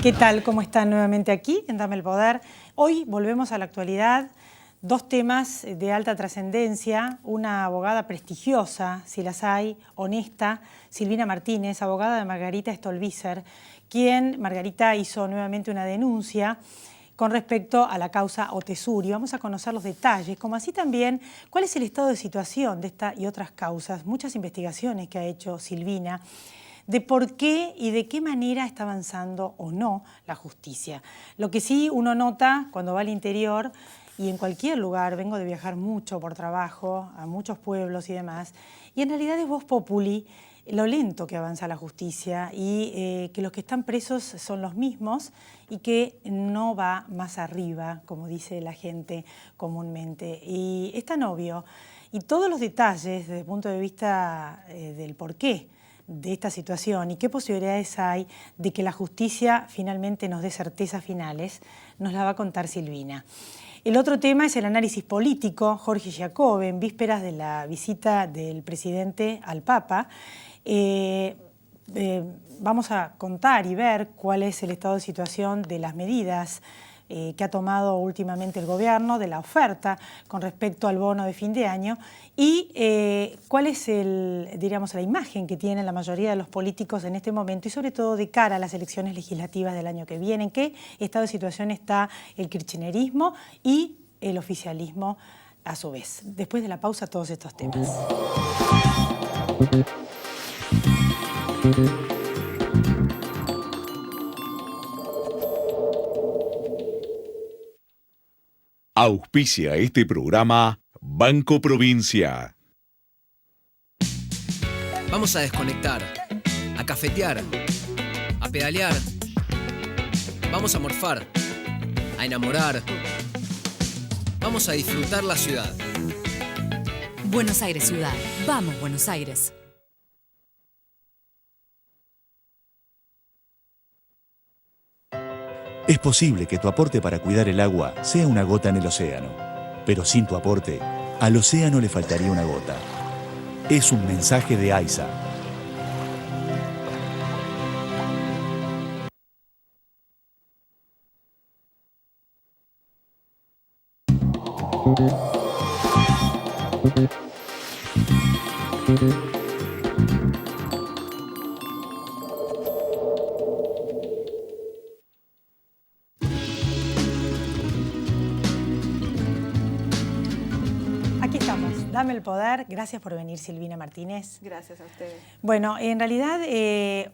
¿Qué tal? ¿Cómo están nuevamente aquí en Dame el Poder? Hoy volvemos a la actualidad. Dos temas de alta trascendencia. Una abogada prestigiosa, si las hay, honesta, Silvina Martínez, abogada de Margarita Stolbizer, quien, Margarita, hizo nuevamente una denuncia con respecto a la causa Otesur. Y vamos a conocer los detalles, como así también cuál es el estado de situación de esta y otras causas. Muchas investigaciones que ha hecho Silvina de por qué y de qué manera está avanzando o no la justicia. Lo que sí uno nota cuando va al interior y en cualquier lugar, vengo de viajar mucho por trabajo, a muchos pueblos y demás, y en realidad es vox populi lo lento que avanza la justicia y que los que están presos son los mismos y que no va más arriba, como dice la gente comúnmente. Y es tan obvio. Y todos los detalles desde el punto de vista del porqué de esta situación y qué posibilidades hay de que la justicia finalmente nos dé certezas finales, nos la va a contar Silvina. El otro tema es el análisis político. Jorge Giacobbe, en vísperas de la visita del presidente al Papa, vamos a contar y ver cuál es el estado de situación de las medidas que ha tomado últimamente el gobierno, de la oferta con respecto al bono de fin de año y cuál es la imagen que tienen la mayoría de los políticos en este momento y sobre todo de cara a las elecciones legislativas del año que viene. ¿En qué estado de situación está el kirchnerismo y el oficialismo a su vez? Después de la pausa, todos estos temas. Auspicia este programa Banco Provincia. Vamos a desconectar, a cafetear, a pedalear. Vamos a morfar, a enamorar. Vamos a disfrutar la ciudad. Buenos Aires Ciudad. Vamos, Buenos Aires. Es posible que tu aporte para cuidar el agua sea una gota en el océano, pero sin tu aporte, al océano le faltaría una gota. Es un mensaje de AISA. Aquí estamos, Dame el Poder. Gracias por venir, Silvina Martínez. Gracias a ustedes. Bueno, en realidad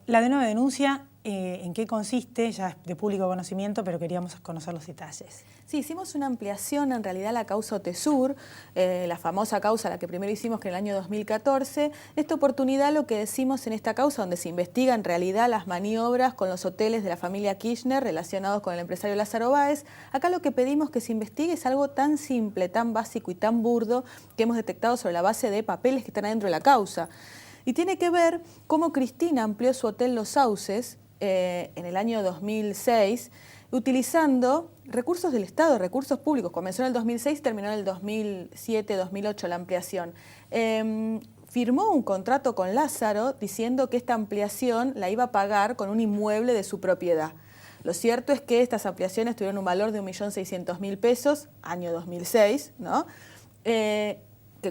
la nueva denuncia, ¿en qué consiste? Ya es de público conocimiento, pero queríamos conocer los detalles. Sí, hicimos una ampliación en realidad a la causa Otesur, la famosa causa, la que primero hicimos que en el año 2014. En esta oportunidad lo que decimos en esta causa, donde se investiga en realidad las maniobras con los hoteles de la familia Kirchner relacionados con el empresario Lázaro Báez, acá lo que pedimos que se investigue es algo tan simple, tan básico y tan burdo que hemos detectado sobre la base de papeles que están adentro de la causa. Y tiene que ver cómo Cristina amplió su hotel Los Sauces en el año 2006, utilizando recursos del Estado, recursos públicos. Comenzó en el 2006 y terminó en el 2007-2008 la ampliación. Firmó un contrato con Lázaro diciendo que esta ampliación la iba a pagar con un inmueble de su propiedad. Lo cierto es que estas ampliaciones tuvieron un valor de 1.600.000 pesos, año 2006, ¿no? Que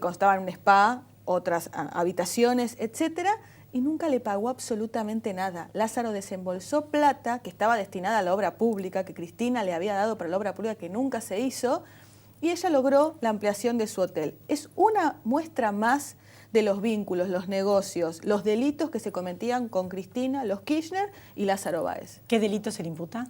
constaban un spa, otras habitaciones, etcétera, y nunca le pagó absolutamente nada. Lázaro desembolsó plata que estaba destinada a la obra pública, que Cristina le había dado para la obra pública que nunca se hizo, y ella logró la ampliación de su hotel. Es una muestra más de los vínculos, los negocios, los delitos que se cometían con Cristina, los Kirchner y Lázaro Báez. ¿Qué delito se le imputa?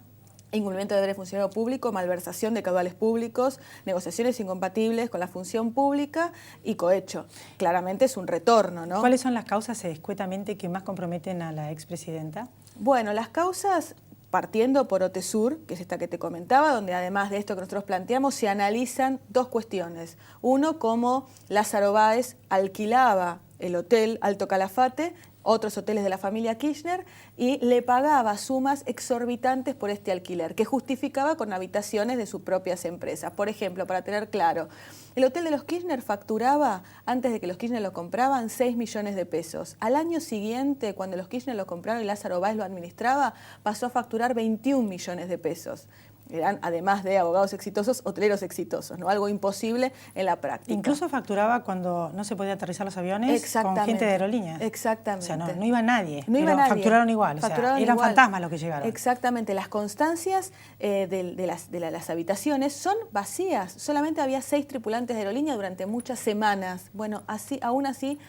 Incumplimiento de deber de funcionario público, malversación de caudales públicos, negociaciones incompatibles con la función pública y cohecho. Claramente es un retorno, ¿no? ¿Cuáles son las causas escuetamente que más comprometen a la expresidenta? Bueno, las causas, partiendo por Otesur, que es esta que te comentaba, donde además de esto que nosotros planteamos, se analizan dos cuestiones. Uno, cómo Lázaro Báez alquilaba el hotel Alto Calafate otros hoteles de la familia Kirchner y le pagaba sumas exorbitantes por este alquiler, que justificaba con habitaciones de sus propias empresas. Por ejemplo, para tener claro, el hotel de los Kirchner facturaba, antes de que los Kirchner lo compraban, 6 millones de pesos. Al año siguiente, cuando los Kirchner lo compraron y Lázaro Báez lo administraba, pasó a facturar 21 millones de pesos. Eran, además de abogados exitosos, hoteleros exitosos, ¿no? Algo imposible en la práctica. Incluso facturaba cuando no se podía aterrizar los aviones con gente de aerolíneas. Exactamente. O sea, no iba nadie, no iba pero nadie. facturaron igual. Eran fantasmas los que llegaron. Exactamente. Las constancias de las habitaciones son vacías. Solamente había 6 tripulantes de aerolínea durante muchas semanas. Bueno, aún así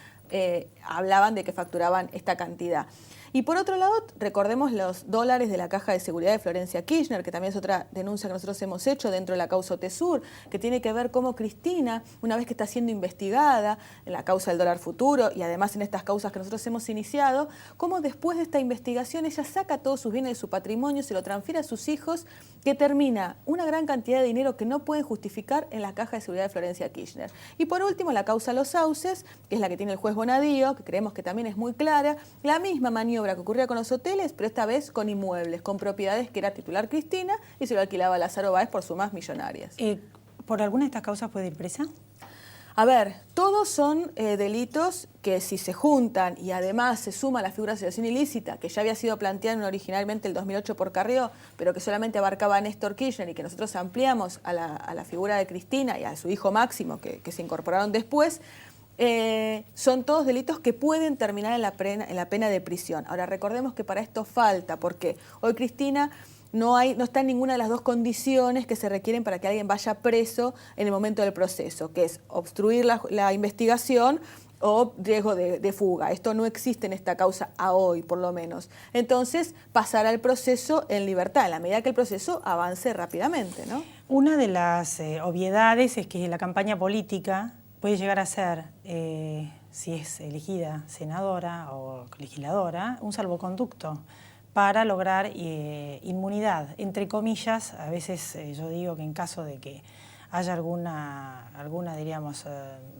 hablaban de que facturaban esta cantidad. Y por otro lado, recordemos los dólares de la Caja de Seguridad de Florencia Kirchner, que también es otra denuncia que nosotros hemos hecho dentro de la causa Otesur, que tiene que ver cómo Cristina, una vez que está siendo investigada en la causa del dólar futuro y además en estas causas que nosotros hemos iniciado, cómo después de esta investigación ella saca todos sus bienes de su patrimonio, se lo transfiere a sus hijos, que termina una gran cantidad de dinero que no pueden justificar en la Caja de Seguridad de Florencia Kirchner. Y por último, la causa Los Sauces, que es la que tiene el juez Bonadío, que creemos que también es muy clara, la misma maniobra que ocurría con los hoteles, pero esta vez con inmuebles, con propiedades que era titular Cristina y se lo alquilaba a Lázaro Báez por sumas millonarias. ¿Por alguna de estas causas puede ir presa? A ver, todos son delitos que si se juntan y además se suma la figura de asociación ilícita, que ya había sido planteada originalmente el 2008 por Carrió, pero que solamente abarcaba a Néstor Kirchner y que nosotros ampliamos a la figura de Cristina y a su hijo Máximo, que se incorporaron después, son todos delitos que pueden terminar en la pena de prisión. Ahora, recordemos que para esto falta, porque hoy Cristina no está en ninguna de las dos condiciones que se requieren para que alguien vaya preso en el momento del proceso, que es obstruir la investigación o riesgo de fuga. Esto no existe en esta causa a hoy, por lo menos. Entonces, pasará el proceso en libertad, en la medida que el proceso avance rápidamente, ¿no? Una de las obviedades es que la campaña política puede llegar a ser, si es elegida senadora o legisladora, un salvoconducto para lograr inmunidad. Entre comillas, a veces yo digo que en caso de que haya alguna diríamos,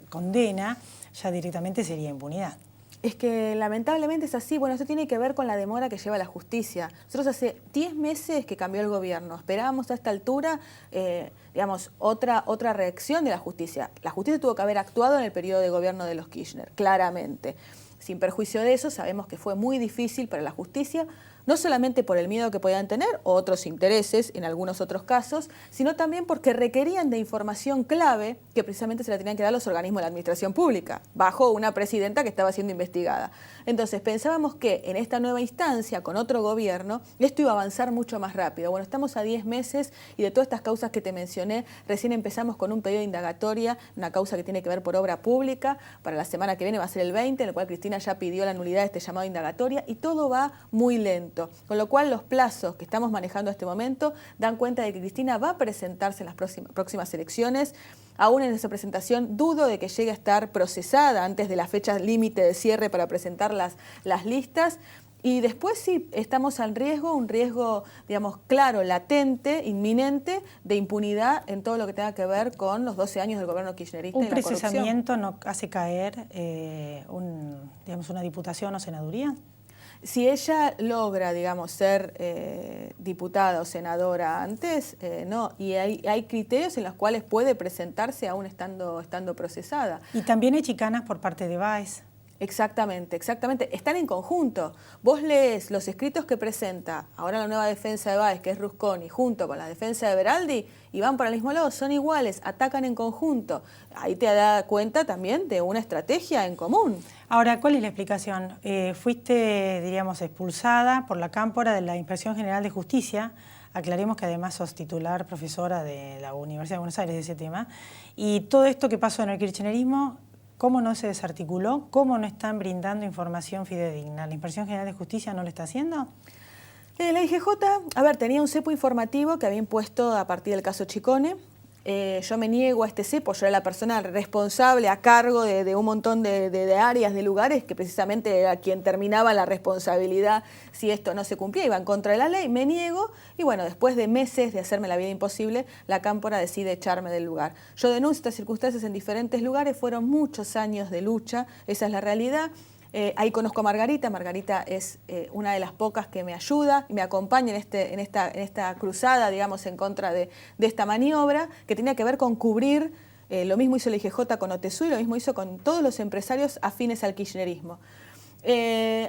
condena, ya directamente sería impunidad. Es que lamentablemente es así. Bueno, esto tiene que ver con la demora que lleva la justicia. Nosotros hace 10 meses que cambió el gobierno. Esperábamos a esta altura, digamos, otra reacción de la justicia. La justicia tuvo que haber actuado en el periodo de gobierno de los Kirchner, claramente. Sin perjuicio de eso, sabemos que fue muy difícil para la justicia, no solamente por el miedo que podían tener, o otros intereses en algunos otros casos, sino también porque requerían de información clave que precisamente se la tenían que dar los organismos de la administración pública, bajo una presidenta que estaba siendo investigada. Entonces pensábamos que en esta nueva instancia, con otro gobierno, esto iba a avanzar mucho más rápido. Bueno, estamos a 10 meses y de todas estas causas que te mencioné, recién empezamos con un pedido de indagatoria, una causa que tiene que ver por obra pública, para la semana que viene va a ser el 20, en el cual Cristina ya pidió la nulidad de este llamado de indagatoria y todo va muy lento. Con lo cual los plazos que estamos manejando en este momento dan cuenta de que Cristina va a presentarse en las próximas elecciones. Aún en esa presentación dudo de que llegue a estar procesada antes de la fecha límite de cierre para presentar las listas. Y después sí, estamos al riesgo, un riesgo, digamos, claro, latente, inminente, de impunidad en todo lo que tenga que ver con los 12 años del gobierno kirchnerista y la corrupción. ¿Un procesamiento no hace caer una diputación o senaduría? Si ella logra, digamos, ser diputada o senadora antes, no. Y hay criterios en los cuales puede presentarse aún estando procesada. Y también hay chicanas por parte de Báez. Exactamente, exactamente. Están en conjunto. Vos lees los escritos que presenta ahora la nueva defensa de Báez, que es Rusconi, junto con la defensa de Beraldi, y van para el mismo lado, son iguales, atacan en conjunto. Ahí te das cuenta también de una estrategia en común. Ahora, ¿cuál es la explicación? Fuiste, diríamos, expulsada por la cámpora de la Inspección General de Justicia. Aclaremos que además sos titular, profesora de la Universidad de Buenos Aires de ese tema. Y todo esto que pasó en el kirchnerismo, ¿cómo no se desarticuló? ¿Cómo no están brindando información fidedigna? ¿La Inspección General de Justicia no lo está haciendo? La IGJ, a ver, tenía un cepo informativo que había impuesto a partir del caso Chicone. Yo me niego a este cepo, yo era la persona responsable a cargo de un montón de áreas, de lugares, que precisamente era quien terminaba la responsabilidad si esto no se cumplía, iba en contra de la ley, me niego y bueno, después de meses de hacerme la vida imposible, la cámpora decide echarme del lugar. Yo denuncio estas circunstancias en diferentes lugares, fueron muchos años de lucha, esa es la realidad. Ahí conozco a Margarita. Margarita es una de las pocas que me ayuda y me acompaña en esta cruzada, digamos, en contra de esta maniobra, que tenía que ver con cubrir, lo mismo hizo el IGJ con OTESUR y lo mismo hizo con todos los empresarios afines al kirchnerismo.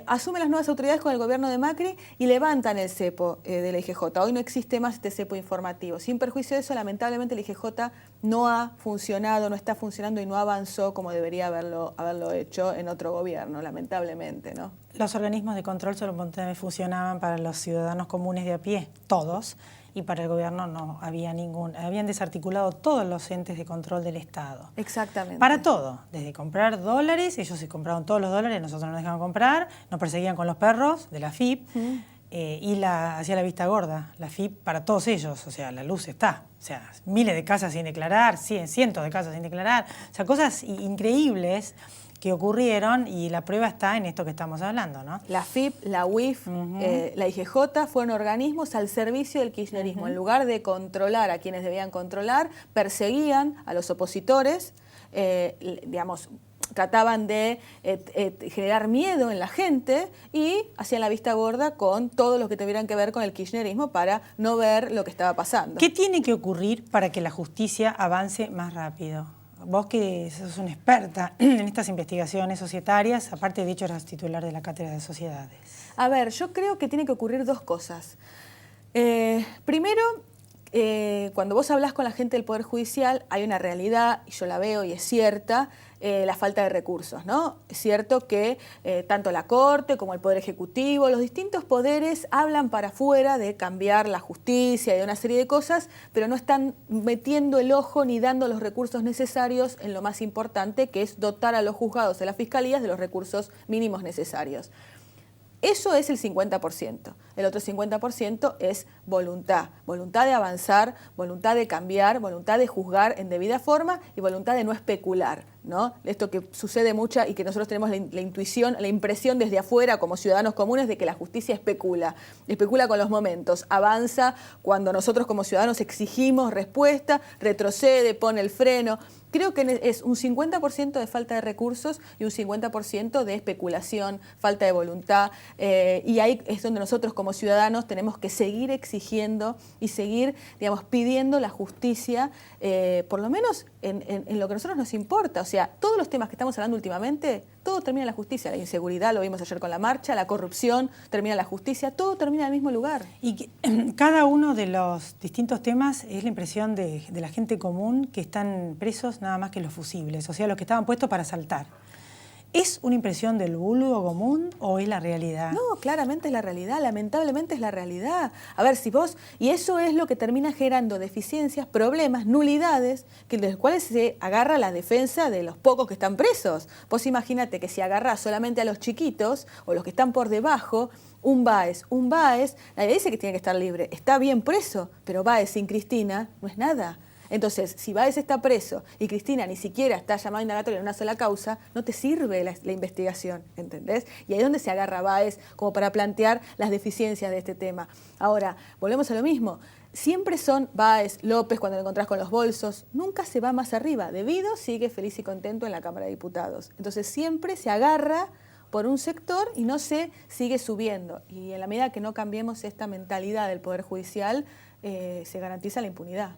Asumen las nuevas autoridades con el gobierno de Macri y levantan el cepo de la IGJ. Hoy no existe más este cepo informativo. Sin perjuicio de eso, lamentablemente el IGJ no ha funcionado, no está funcionando y no avanzó como debería haberlo hecho en otro gobierno, lamentablemente, ¿no? Los organismos de control solo funcionaban para los ciudadanos comunes de a pie, todos, y para el gobierno no había ningún. Habían desarticulado todos los entes de control del Estado. Exactamente. Para todo, desde comprar dólares, ellos se compraron todos los dólares, nosotros no nos dejaban comprar, nos perseguían con los perros de la AFIP y hacía la vista gorda, la AFIP para todos ellos, o sea, la luz está, o sea, miles de casas sin declarar, cientos de casas sin declarar, o sea, cosas increíbles que ocurrieron y la prueba está en esto que estamos hablando, ¿no? La AFIP, la UIF, la IGJ fueron organismos al servicio del kirchnerismo. En lugar de controlar a quienes debían controlar, perseguían a los opositores, digamos, trataban de generar miedo en la gente y hacían la vista gorda con todo lo que tuvieran que ver con el kirchnerismo para no ver lo que estaba pasando. ¿Qué tiene que ocurrir para que la justicia avance más rápido? Vos que sos una experta en estas investigaciones societarias, aparte de hecho eras titular de la Cátedra de Sociedades. A ver, yo creo que tiene que ocurrir dos cosas. Primero, cuando vos hablás con la gente del Poder Judicial, hay una realidad, y yo la veo y es cierta, la falta de recursos, ¿no? Es cierto que tanto la Corte como el Poder Ejecutivo, los distintos poderes hablan para afuera de cambiar la justicia y de una serie de cosas, pero no están metiendo el ojo ni dando los recursos necesarios en lo más importante, que es dotar a los juzgados y a las fiscalías de los recursos mínimos necesarios. Eso es el 50%. El otro 50% es voluntad. Voluntad de avanzar, voluntad de cambiar, voluntad de juzgar en debida forma y voluntad de no especular, ¿no? Esto que sucede mucho y que nosotros tenemos la intuición, la impresión desde afuera como ciudadanos comunes de que la justicia especula con los momentos, avanza cuando nosotros como ciudadanos exigimos respuesta, retrocede, pone el freno. Creo que es un 50% de falta de recursos y un 50% de especulación, falta de voluntad, y ahí es donde nosotros como ciudadanos tenemos que seguir exigiendo y seguir, digamos, pidiendo la justicia, por lo menos en lo que a nosotros nos importa. O sea, todos los temas que estamos hablando últimamente, todo termina en la justicia. La inseguridad, lo vimos ayer con la marcha, la corrupción, termina en la justicia, todo termina en el mismo lugar. Y cada uno de los distintos temas es la impresión de la gente común que están presos nada más que los fusibles, o sea, los que estaban puestos para asaltar. ¿Es una impresión del vulgo común o es la realidad? No, claramente es la realidad, lamentablemente es la realidad. A ver, si vos, y eso es lo que termina generando deficiencias, problemas, nulidades, de los cuales se agarra la defensa de los pocos que están presos. Vos imagínate que si agarrás solamente a los chiquitos o los que están por debajo, un Báez, nadie dice que tiene que estar libre, está bien preso, pero Báez sin Cristina no es nada. Entonces, si Báez está preso y Cristina ni siquiera está llamada indagatoria en una sola causa, no te sirve la investigación, ¿entendés? Y ahí es donde se agarra Báez como para plantear las deficiencias de este tema. Ahora, volvemos a lo mismo. Siempre son Báez, López, cuando lo encontrás con los bolsos, nunca se va más arriba. Debido sigue feliz y contento en la Cámara de Diputados. Entonces, siempre se agarra por un sector y no se sigue subiendo. Y en la medida que no cambiemos esta mentalidad del Poder Judicial, se garantiza la impunidad.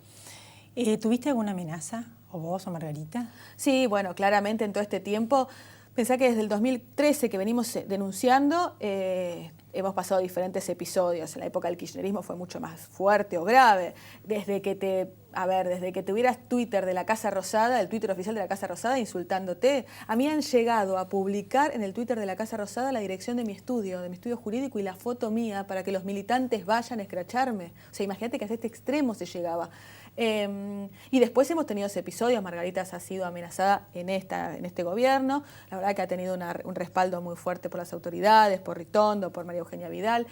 ¿Tuviste alguna amenaza, o vos o Margarita? Sí, bueno, claramente en todo este tiempo, pensá que desde el 2013 que venimos denunciando, hemos pasado diferentes episodios. En la época del kirchnerismo fue mucho más fuerte o grave. Desde que tuvieras Twitter de la Casa Rosada, el Twitter oficial de la Casa Rosada, insultándote, a mí han llegado a publicar en el Twitter de la Casa Rosada la dirección de mi estudio jurídico y la foto mía para que los militantes vayan a escracharme. O sea, imagínate que hasta este extremo se llegaba. Y después hemos tenido ese episodio. Margarita ha sido amenazada en este gobierno. La verdad que ha tenido un respaldo muy fuerte por las autoridades, por Ritondo, por María Eugenia Vidal,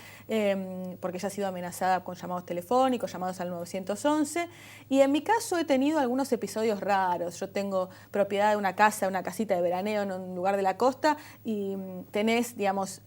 porque ella ha sido amenazada con llamados telefónicos, llamados al 911. Y en mi caso he tenido algunos episodios raros. Yo tengo propiedad de una casita de veraneo en un lugar de la costa y tenés, digamos,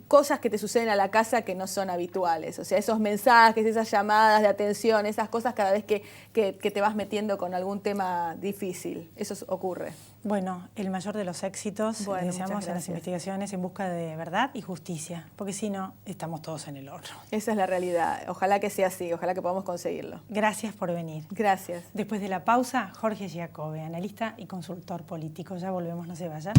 cosas que te suceden a la casa que no son habituales. O sea, esos mensajes, esas llamadas de atención, esas cosas cada vez que te vas metiendo con algún tema difícil. Eso ocurre. Bueno, el mayor de los éxitos Bueno, deseamos muchas en las gracias. investigaciones en busca de verdad y justicia, porque si no, estamos todos en el horno. Esa es la realidad. Ojalá que sea así, ojalá que podamos conseguirlo. Gracias por venir. Gracias. Después de la pausa, Jorge Giacobbe, analista y consultor político. Ya volvemos, no se vaya.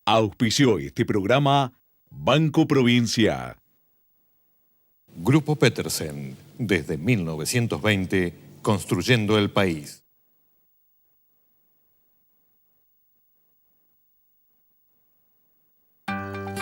Auspició este programa Banco Provincia. Grupo Petersen, desde 1920, construyendo el país.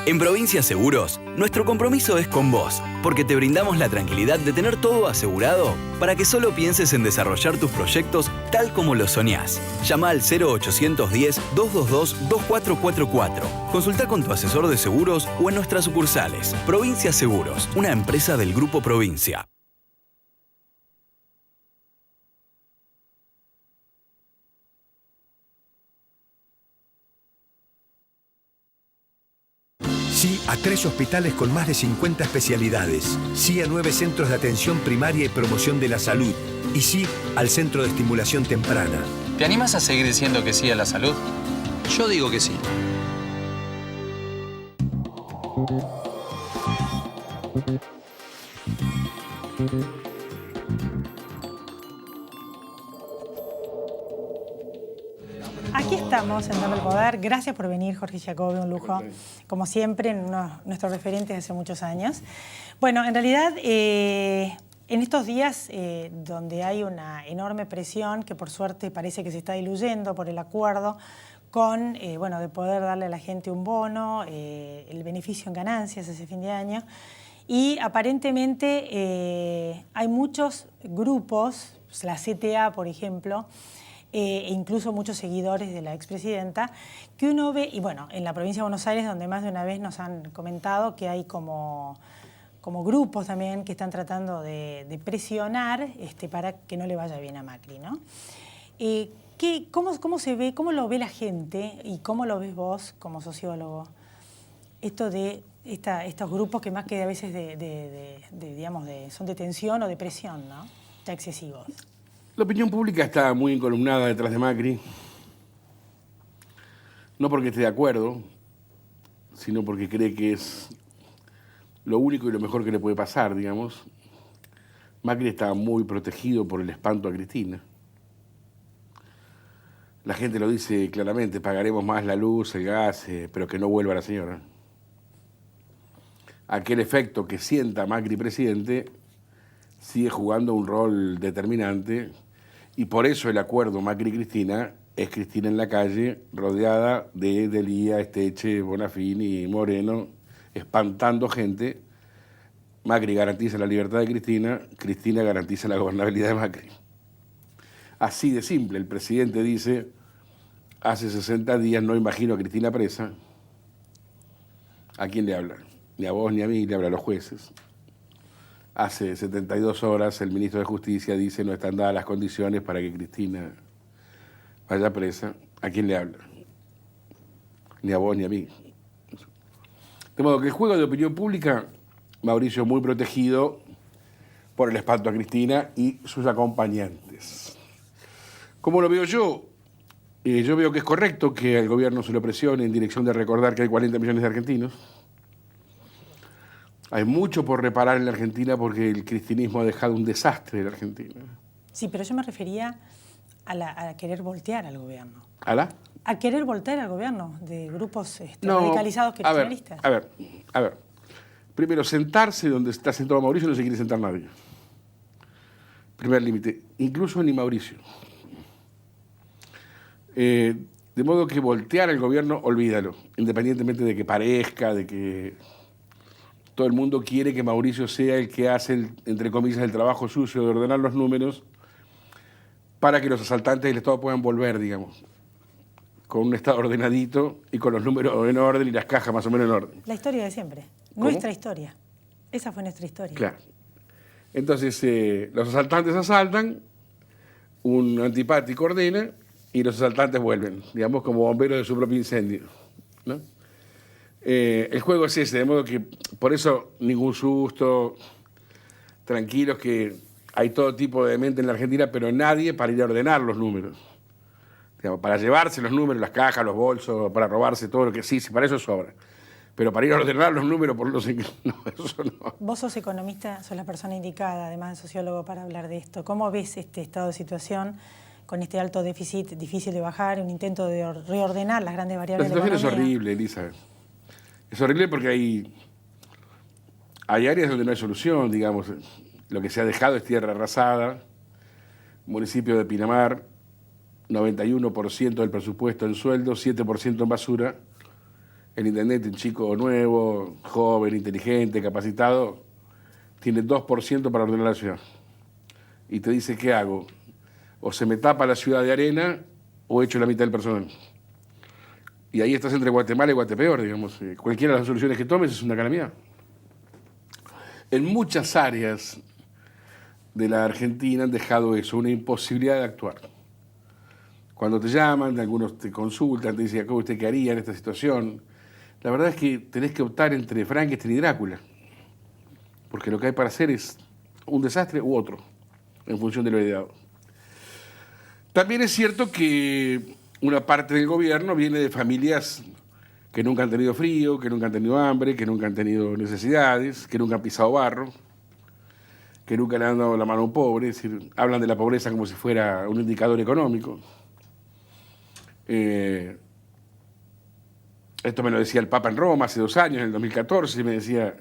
En Provincia Seguros, nuestro compromiso es con vos, porque te brindamos la tranquilidad de tener todo asegurado para que solo pienses en desarrollar tus proyectos tal como los soñás. Llama al 0810-222-2444. Consulta con tu asesor de seguros o en nuestras sucursales. Provincia Seguros, una empresa del Grupo Provincia. Sí a 3 hospitales con más de 50 especialidades. Sí a 9 centros de atención primaria y promoción de la salud. Y sí al Centro de Estimulación Temprana. ¿Te animas a seguir diciendo que sí a la salud? Yo digo que sí. Aquí estamos en Dame el Poder. Gracias por venir, Jorge Giacobbe, un lujo, como siempre, nuestros referentes hace muchos años. Bueno, en realidad, en estos días donde hay una enorme presión, que por suerte parece que se está diluyendo por el acuerdo con, bueno, de poder darle a la gente un bono, el beneficio en ganancias ese fin de año, y aparentemente hay muchos grupos, la CTA, por ejemplo, e incluso muchos seguidores de la expresidenta, que uno ve, y bueno, en la provincia de Buenos Aires, donde más de una vez nos han comentado que hay como grupos también que están tratando de presionar para que no le vaya bien a Macri, ¿no? ¿Cómo se ve, cómo lo ve la gente y cómo lo ves vos como sociólogo? Esto de estos grupos que más que a veces digamos, son de tensión o de presión, ¿no? Ya excesivos. La opinión pública está muy encolumnada detrás de Macri, no porque esté de acuerdo, sino porque cree que es lo único y lo mejor que le puede pasar, digamos. Macri está muy protegido por el espanto a Cristina. La gente lo dice claramente, pagaremos más la luz, el gas, pero que no vuelva la señora. Aquel efecto que sienta Macri presidente sigue jugando un rol determinante. Y por eso el acuerdo Macri-Cristina es Cristina en la calle, rodeada de Delía, Esteche, Bonafini y Moreno, espantando gente. Macri garantiza la libertad de Cristina, Cristina garantiza la gobernabilidad de Macri. Así de simple, el presidente dice, hace 60 días no imagino a Cristina presa. ¿A quién le habla? Ni a vos ni a mí, le habla a los jueces. Hace 72 horas el ministro de Justicia dice no están dadas las condiciones para que Cristina vaya presa. ¿A quién le habla? Ni a vos ni a mí. De modo que el juego de opinión pública, Mauricio muy protegido por el espanto a Cristina y sus acompañantes. ¿Cómo lo veo yo? Yo veo que es correcto que al gobierno se lo presione en dirección de recordar que hay 40 millones de argentinos. Hay mucho por reparar en la Argentina porque el cristinismo ha dejado un desastre en la Argentina. Sí, pero yo me refería a querer voltear al gobierno. ¿A la? A querer voltear al gobierno de grupos radicalizados kirchneristas. A ver. Primero, sentarse donde está sentado Mauricio no se quiere sentar nadie. Primer límite. Incluso ni Mauricio. De modo que voltear al gobierno, olvídalo. Independientemente de que parezca, de que todo el mundo quiere que Mauricio sea el que hace, entre comillas, el trabajo sucio de ordenar los números para que los asaltantes del Estado puedan volver, digamos, con un Estado ordenadito y con los números en orden y las cajas más o menos en orden. La historia de siempre. ¿Cómo? Nuestra historia. Esa fue nuestra historia. Claro. Entonces, los asaltantes asaltan, un antipático ordena y los asaltantes vuelven, digamos, como bomberos de su propio incendio, ¿no? El juego es ese, de modo que por eso ningún susto, tranquilos que hay todo tipo de mente en la Argentina, pero nadie para ir a ordenar los números. Digamos, para llevarse los números, las cajas, los bolsos, para robarse todo lo que sí, para eso sobra. Pero para ir a ordenar los números, por los no, eso no. Vos sos economista, sos la persona indicada, además de sociólogo, para hablar de esto. ¿Cómo ves este estado de situación con este alto déficit difícil de bajar, un intento de reordenar las grandes variables de la economía? La situación es horrible, Elisa. Es horrible porque hay áreas donde no hay solución, digamos. Lo que se ha dejado es tierra arrasada. Municipio de Pinamar, 91% del presupuesto en sueldos, 7% en basura. El intendente, un chico nuevo, joven, inteligente, capacitado, tiene 2% para ordenar la ciudad. Y te dice, ¿qué hago? O se me tapa la ciudad de arena o echo la mitad del personal. Y ahí estás entre Guatemala y Guatepeor, digamos. Cualquiera de las soluciones que tomes es una calamidad. En muchas áreas de la Argentina han dejado eso, una imposibilidad de actuar. Cuando te llaman, algunos te consultan, te dicen, ¿usted qué haría en esta situación? La verdad es que tenés que optar entre Frankenstein y Drácula, porque lo que hay para hacer es un desastre u otro, en función de lo ideado. También es cierto que una parte del gobierno viene de familias que nunca han tenido frío, que nunca han tenido hambre, que nunca han tenido necesidades, que nunca han pisado barro, que nunca le han dado la mano a un pobre, es decir, hablan de la pobreza como si fuera un indicador económico. Esto me lo decía el Papa en Roma hace 2 años, en el 2014, y me decía,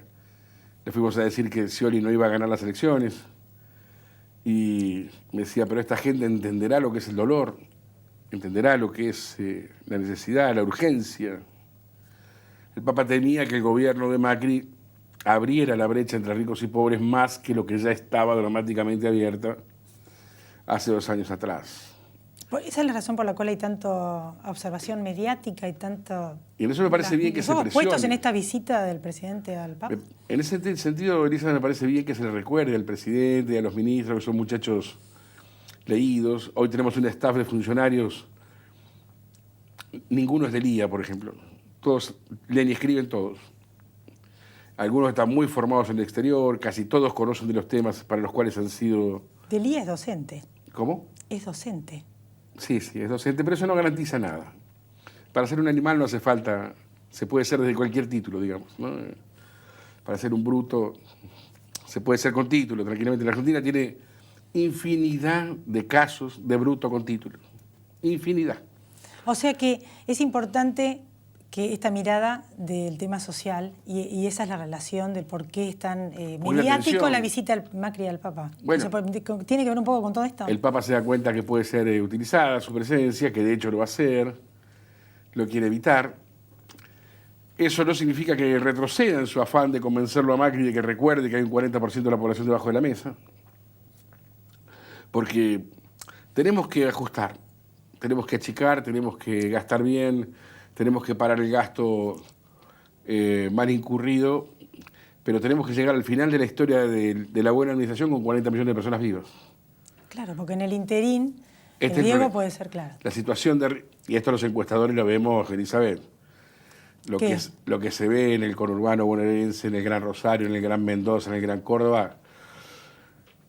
le fuimos a decir que Scioli no iba a ganar las elecciones, y me decía, pero esta gente entenderá lo que es el dolor, entenderá lo que es la necesidad, la urgencia. El Papa temía que el gobierno de Macri abriera la brecha entre ricos y pobres más que lo que ya estaba dramáticamente abierta hace 2 años atrás. Esa es la razón por la cual hay tanta observación mediática y tanto... Y en eso me parece bien que se presione. Puestos en esta visita del presidente al Papa. En ese sentido, Elisa, me parece bien que se le recuerde al presidente, a los ministros, que son muchachos leídos. Hoy tenemos un staff de funcionarios, ninguno es del IA, por ejemplo. Todos leen y escriben todos. Algunos están muy formados en el exterior, casi todos conocen de los temas para los cuales han sido... Del IA es docente. ¿Cómo? Es docente. Sí, es docente, pero eso no garantiza nada. Para ser un animal no hace falta, se puede ser desde cualquier título, digamos, ¿no? Para ser un bruto se puede ser con título, tranquilamente. La Argentina tiene infinidad de casos de bruto con título. Infinidad. O sea que es importante que esta mirada del tema social, y esa es la relación de por qué es tan mediático la visita del Macri al Papa. Bueno, o sea, ¿tiene que ver un poco con todo esto? El Papa se da cuenta que puede ser utilizada su presencia, que de hecho lo va a hacer, lo quiere evitar. Eso no significa que retroceda en su afán de convencerlo a Macri de que recuerde que hay un 40% de la población debajo de la mesa. Porque tenemos que ajustar, tenemos que achicar, tenemos que gastar bien, tenemos que parar el gasto mal incurrido, pero tenemos que llegar al final de la historia de la buena administración con 40 millones de personas vivas. Claro, porque en el interín el riesgo puede ser claro. La situación y esto los encuestadores lo vemos, Elizabeth, lo que se ve en el conurbano bonaerense, en el Gran Rosario, en el Gran Mendoza, en el Gran Córdoba,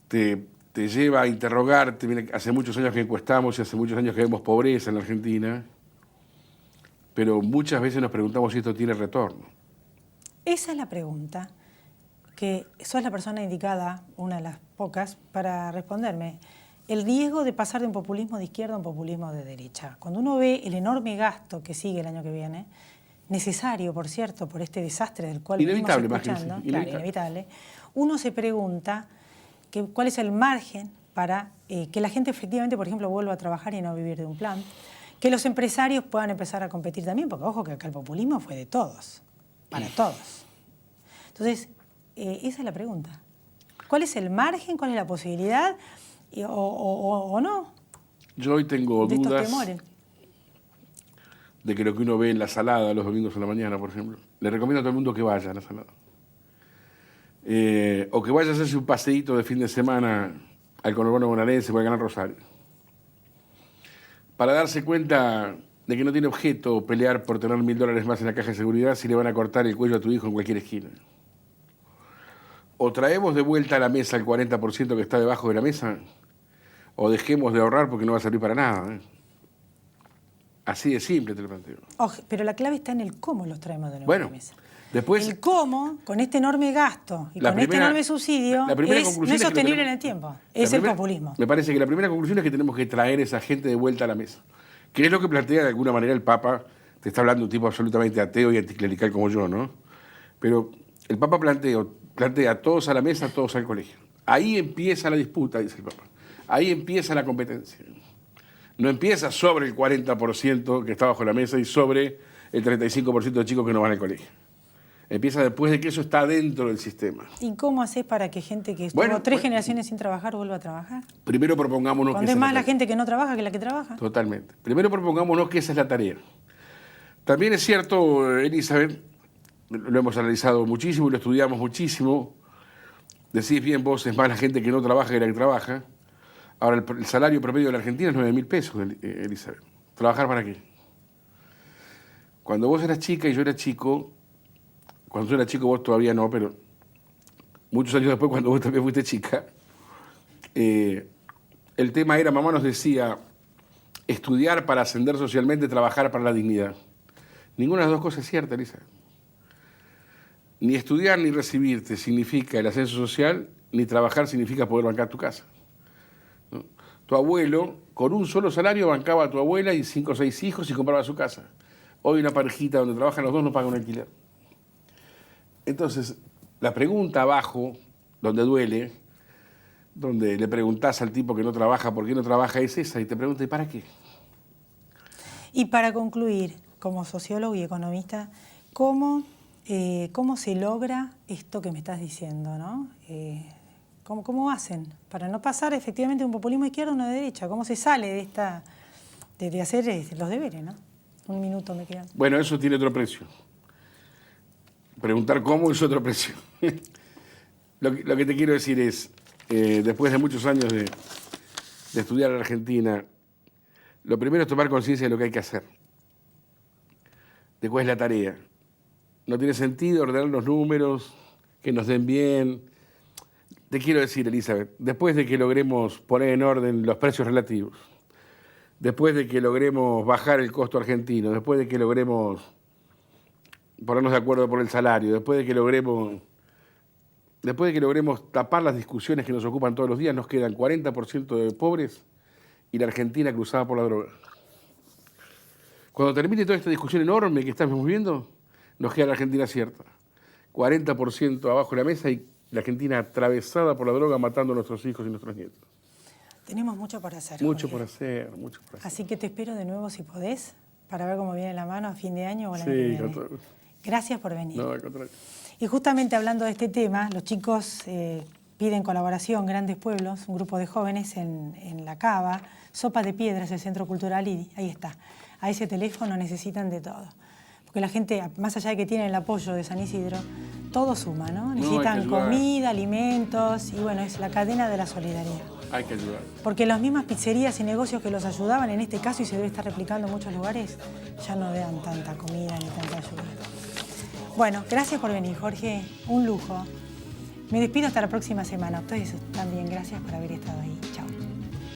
te lleva a interrogarte. Hace muchos años que encuestamos y hace muchos años que vemos pobreza en la Argentina, pero muchas veces nos preguntamos si esto tiene retorno. Esa es la pregunta, que sos la persona indicada, una de las pocas, para responderme. El riesgo de pasar de un populismo de izquierda a un populismo de derecha. Cuando uno ve el enorme gasto que sigue el año que viene, necesario, por cierto, por este desastre del cual venimos escuchando, inevitable, uno se pregunta cuál es el margen para que la gente efectivamente, por ejemplo, vuelva a trabajar y no vivir de un plan, que los empresarios puedan empezar a competir también, porque ojo que acá el populismo fue de todos, para todos. Entonces, esa es la pregunta. ¿Cuál es el margen? ¿Cuál es la posibilidad? ¿O no? Yo hoy tengo dudas de que lo que uno ve en la Salada los domingos a la mañana, por ejemplo, le recomiendo a todo el mundo que vaya a la Salada. o que vaya a hacerse un paseíto de fin de semana al conurbano bonaerense o al Gran Rosario, para darse cuenta de que no tiene objeto pelear por tener $1000 más en la caja de seguridad si le van a cortar el cuello a tu hijo en cualquier esquina. O traemos de vuelta a la mesa el 40% que está debajo de la mesa, o dejemos de ahorrar porque no va a servir para nada. Así de simple te lo planteo. Pero la clave está en el cómo los traemos de nuevo a la mesa. Después, el cómo, con este enorme gasto y con este enorme subsidio, no es sostenible en el tiempo. Es el populismo. Me parece que la primera conclusión es que tenemos que traer a esa gente de vuelta a la mesa. Que es lo que plantea de alguna manera el Papa. Te está hablando un tipo absolutamente ateo y anticlerical como yo, ¿no? Pero el Papa plantea todos a la mesa, todos al colegio. Ahí empieza la disputa, dice el Papa. Ahí empieza la competencia. No empieza sobre el 40% que está bajo la mesa y sobre el 35% de chicos que no van al colegio. Empieza después de que eso está dentro del sistema. ¿Y cómo haces para que gente que estuvo 3 generaciones sin trabajar vuelva a trabajar? Primero propongámonos cuando es más la gente que no trabaja que la que trabaja. Totalmente. Primero propongámonos que esa es la tarea. También es cierto, Elizabeth, lo hemos analizado muchísimo y lo estudiamos muchísimo. Decís bien vos, es más la gente que no trabaja que la que trabaja. Ahora, el salario promedio de la Argentina es 9.000 pesos, Elizabeth. ¿Trabajar para qué? Cuando vos eras chica y yo era chico, cuando yo era chico vos todavía no, pero muchos años después cuando vos también fuiste chica, el tema era, mamá nos decía, estudiar para ascender socialmente, trabajar para la dignidad. Ninguna de las dos cosas es cierta, Elizabeth. Ni estudiar ni recibirte significa el ascenso social, ni trabajar significa poder bancar tu casa. ¿No? Tu abuelo, con un solo salario, bancaba a tu abuela y 5 o 6 hijos y compraba su casa. Hoy una parejita donde trabajan los dos no paga un alquiler. Entonces, la pregunta abajo, donde duele, donde le preguntás al tipo que no trabaja por qué no trabaja, es esa, y te pregunta, ¿y para qué? Y para concluir, como sociólogo y economista, ¿cómo se logra esto que me estás diciendo, ¿no? ¿Cómo hacen para no pasar efectivamente de un populismo izquierdo a uno de derecha? ¿Cómo se sale de hacer los deberes, ¿no? Un minuto me queda. Bueno, eso tiene otro precio. Preguntar cómo es otro precio. Lo que te quiero decir es, después de muchos años de estudiar en Argentina, lo primero es tomar conciencia de lo que hay que hacer, de cuál es la tarea. No tiene sentido ordenar los números, que nos den bien. Te quiero decir, Elizabeth, después de que logremos poner en orden los precios relativos, después de que logremos bajar el costo argentino, después de que logremos ponernos de acuerdo por el salario, después de que logremos tapar las discusiones que nos ocupan todos los días, nos quedan 40% de pobres y la Argentina cruzada por la droga. Cuando termine toda esta discusión enorme que estamos viviendo, nos queda la Argentina cierta. 40% abajo de la mesa y la Argentina atravesada por la droga, matando a nuestros hijos y nuestros nietos. Tenemos mucho por hacer. Mucho por hacer. Así que te espero de nuevo, si podés, para ver cómo viene la mano a fin de año o el año que viene. Gracias por venir. No, al contrario. Y justamente hablando de este tema, los chicos piden colaboración, Grandes Pueblos, un grupo de jóvenes en La Cava, Sopa de Piedras, el Centro Cultural, y ahí está. A ese teléfono necesitan de todo. Porque la gente, más allá de que tienen el apoyo de San Isidro, todo suma, ¿no? Necesitan comida, alimentos, y bueno, es la cadena de la solidaridad. Hay que ayudar. Porque las mismas pizzerías y negocios que los ayudaban en este caso, y se debe estar replicando en muchos lugares, ya no dan tanta comida ni tanta ayuda. Bueno, gracias por venir, Jorge. Un lujo. Me despido hasta la próxima semana. Ustedes también, gracias por haber estado ahí. Chao.